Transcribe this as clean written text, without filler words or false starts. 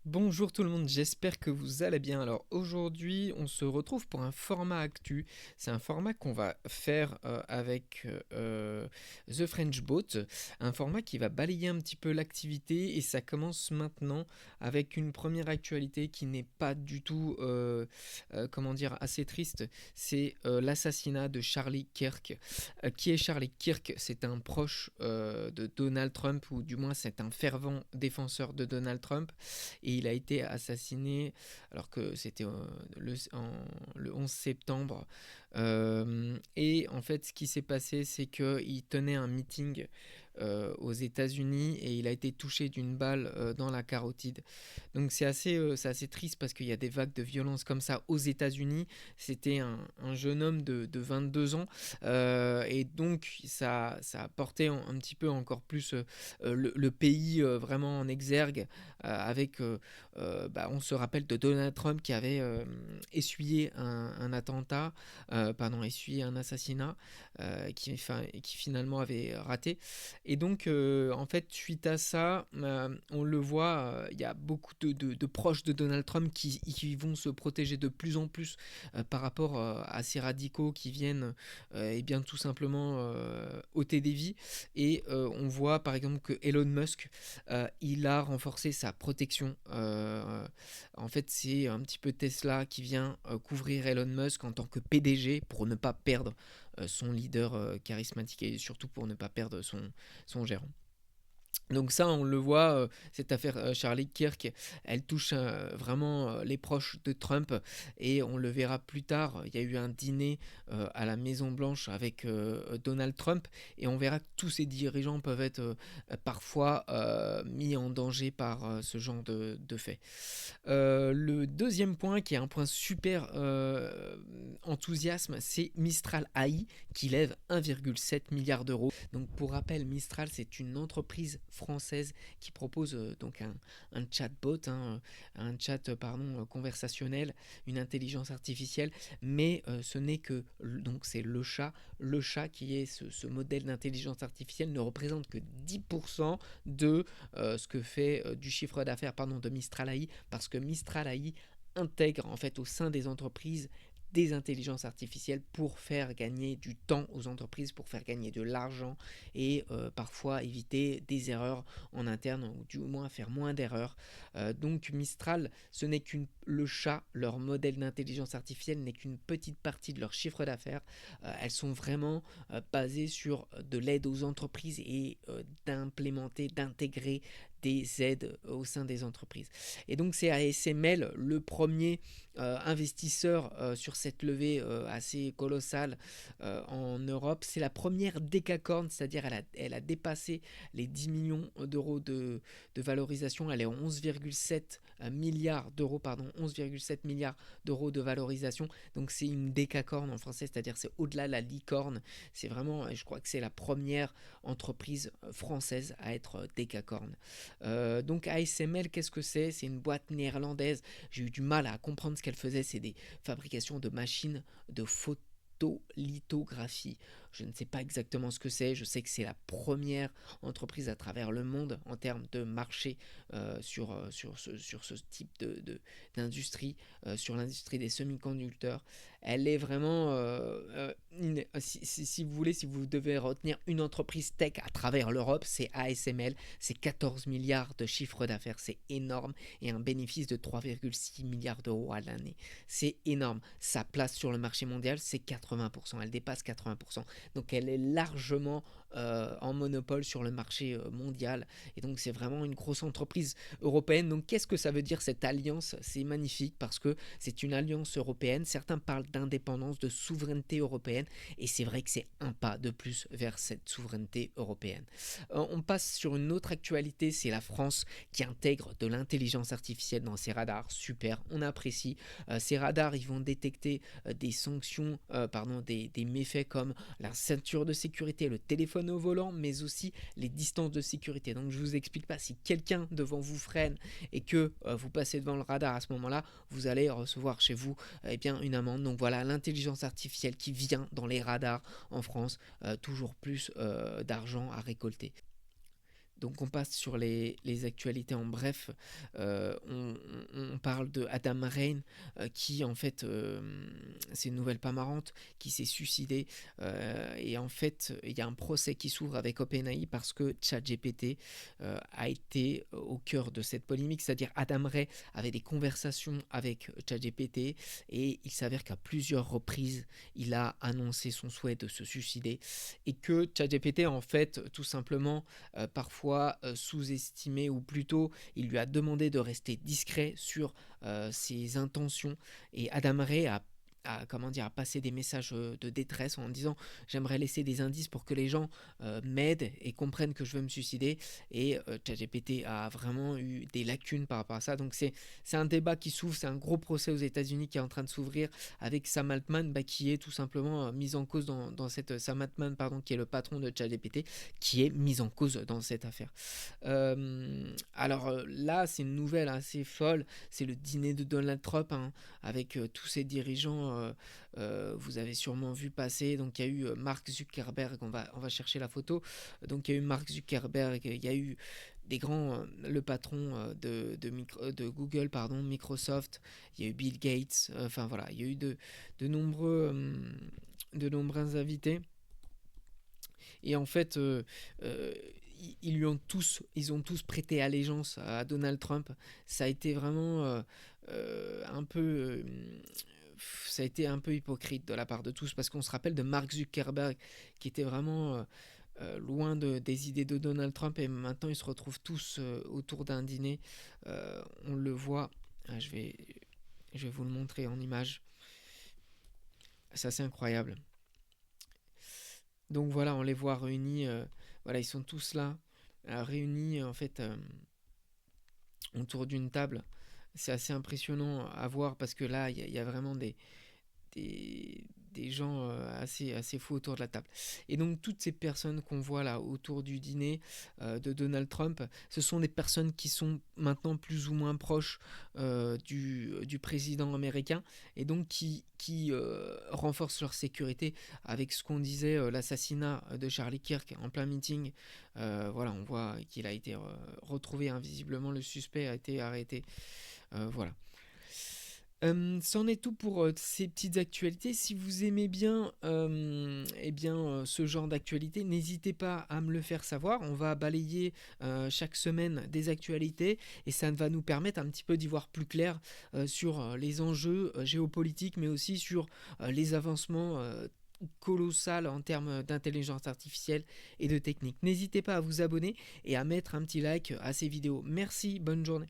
Bonjour tout le monde, j'espère que vous allez bien. Alors aujourd'hui, on se retrouve pour un format actu. C'est un format qu'on va faire avec The French Boat, un format qui va balayer un petit peu l'activité et ça commence maintenant avec une première actualité qui n'est pas du tout, comment dire, assez triste. C'est l'assassinat de Charlie Kirk. Qui est Charlie Kirk? C'est un proche de Donald Trump, ou du moins c'est un fervent défenseur de Donald Trump, et il a été assassiné alors que c'était le 11 septembre. Et en fait, ce qui s'est passé, c'est qu'il tenait un meeting aux États-Unis et il a été touché d'une balle dans la carotide. Donc c'est assez triste parce qu'il y a des vagues de violence comme ça aux États-Unis. C'était un jeune homme de 22 ans, et donc ça a porté un petit peu encore plus le pays vraiment en exergue, avec on se rappelle de Donald Trump qui avait essuyé un attentat, pardon, essuyé un assassinat, qui finalement avait raté. Et donc, en fait, suite à ça, on le voit, il y a beaucoup de proches de Donald Trump qui vont se protéger de plus en plus par rapport à ces radicaux qui viennent et bien tout simplement ôter des vies. Et on voit par exemple que Elon Musk, il a renforcé sa protection. En fait, c'est un petit peu Tesla qui vient couvrir Elon Musk en tant que PDG pour ne pas perdre son leader charismatique et surtout pour ne pas perdre son gérant. Donc ça, on le voit, cette affaire Charlie Kirk, elle touche vraiment les proches de Trump, et on le verra plus tard. Il y a eu un dîner à la Maison Blanche avec Donald Trump, et on verra que tous ces dirigeants peuvent être parfois mis en danger par ce genre de fait. Le deuxième point, qui est un point super enthousiasme, c'est Mistral AI qui lève 1,7 milliard d'euros. Donc pour rappel, Mistral, c'est une entreprise française qui propose donc un chatbot, un chat conversationnel, une intelligence artificielle, mais ce n'est que donc c'est le chat qui est ce modèle d'intelligence artificielle ne représente que 10% de ce que fait du chiffre d'affaires de Mistral AI, parce que Mistral AI intègre en fait au sein des entreprises des intelligences artificielles pour faire gagner du temps aux entreprises, pour faire gagner de l'argent, et parfois éviter des erreurs en interne, ou du moins faire moins d'erreurs. Donc Mistral, ce n'est qu'une le chat, leur modèle d'intelligence artificielle n'est qu'une petite partie de leur chiffre d'affaires. Elles sont vraiment basées sur de l'aide aux entreprises et d'implémenter, d'intégrer des aides au sein des entreprises. Et donc c'est ASML le premier investisseur sur cette levée assez colossale en Europe. C'est la première décacorn, c'est-à-dire elle a dépassé les 10 millions d'euros de valorisation. Elle est à 11,7 milliards d'euros, pardon, 11,7 milliards d'euros de valorisation. Donc c'est une décacorn en français, c'est-à-dire c'est au-delà de la licorne. C'est vraiment, je crois que c'est la première entreprise française à être décacorn. Donc ASML, qu'est-ce que c'est? C'est une boîte néerlandaise. J'ai eu du mal à comprendre ce qu'elle faisait. C'est des fabrications de machines de photolithographie. Je ne sais pas exactement ce que c'est. Je sais que c'est la première entreprise à travers le monde en termes de marché sur ce type d'industrie, sur l'industrie des semi-conducteurs. Elle est vraiment, si vous voulez, si vous devez retenir une entreprise tech à travers l'Europe, c'est ASML. C'est 14 milliards de chiffre d'affaires, c'est énorme, et un bénéfice de 3,6 milliards d'euros à l'année. C'est énorme. Sa place sur le marché mondial, c'est 80%. Elle dépasse 80%. Donc elle est largement en monopole sur le marché mondial. Et donc c'est vraiment une grosse entreprise européenne. Donc qu'est-ce que ça veut dire cette alliance? C'est magnifique parce que c'est une alliance européenne. Certains parlent d'indépendance, de souveraineté européenne. Et c'est vrai que c'est un pas de plus vers cette souveraineté européenne. On passe sur une autre actualité, c'est la France qui intègre de l'intelligence artificielle dans ses radars. Super, on apprécie. Ces radars, ils vont détecter des sanctions, des méfaits comme la ceinture de sécurité, le téléphone au volant, mais aussi les distances de sécurité. Donc je vous explique pas, si quelqu'un devant vous freine et que vous passez devant le radar à ce moment-là, vous allez recevoir chez vous une amende. Donc voilà, l'intelligence artificielle qui vient dans les radars en France, toujours plus d'argent à récolter. Donc on passe sur les actualités en bref. On parle de Adam Rain, qui en fait, c'est une nouvelle pas marrante, qui s'est suicidé. Et en fait, il y a un procès qui s'ouvre avec OpenAI parce que ChatGPT a été au cœur de cette polémique. C'est-à-dire Adam Ray avait des conversations avec ChatGPT et il s'avère qu'à plusieurs reprises, il a annoncé son souhait de se suicider et que ChatGPT en fait tout simplement parfois sous-estimé, ou plutôt il lui a demandé de rester discret sur ses intentions, et Adam Ray comment dire, à passer des messages de détresse en disant j'aimerais laisser des indices pour que les gens m'aident et comprennent que je veux me suicider, et ChatGPT a vraiment eu des lacunes par rapport à ça. Donc c'est un débat qui s'ouvre, c'est un gros procès aux États-Unis qui est en train de s'ouvrir avec Sam Altman, qui est tout simplement mis en cause dans cette Sam Altman, pardon, qui est le patron de ChatGPT, qui est mis en cause dans cette affaire. Alors là, c'est une nouvelle assez folle, c'est le dîner de Donald Trump, hein, avec tous ces dirigeants. Vous avez sûrement vu passer, donc il y a eu Mark Zuckerberg, on va chercher la photo. Donc il y a eu Mark Zuckerberg, il y a eu des grands, le patron de Google, pardon, Microsoft, il y a eu Bill Gates, enfin voilà, il y a eu de nombreux invités. Et en fait, ils ont tous prêté allégeance à Donald Trump. Ça a été vraiment un peu, ça a été un peu hypocrite de la part de tous, parce qu'on se rappelle de Mark Zuckerberg qui était vraiment loin des idées de Donald Trump, et maintenant ils se retrouvent tous autour d'un dîner. On le voit. Je vais vous le montrer en image. C'est assez incroyable. Donc voilà, on les voit réunis. Voilà, ils sont tous là, réunis en fait autour d'une table. C'est assez impressionnant à voir, parce que là, il y a vraiment des, des gens assez fous autour de la table. Et donc toutes ces personnes qu'on voit là autour du dîner de Donald Trump, ce sont des personnes qui sont maintenant plus ou moins proches du président américain, et donc qui renforcent leur sécurité avec ce qu'on disait, l'assassinat de Charlie Kirk en plein meeting. Voilà, on voit qu'il a été retrouvé invisiblement, le suspect a été arrêté. Voilà. C'en est tout pour ces petites actualités. Si vous aimez bien, ce genre d'actualité, n'hésitez pas à me le faire savoir. On va balayer chaque semaine des actualités, et ça va nous permettre un petit peu d'y voir plus clair sur les enjeux géopolitiques, mais aussi sur les avancements colossales en termes d'intelligence artificielle et de technique. N'hésitez pas à vous abonner et à mettre un petit like à ces vidéos. Merci, bonne journée.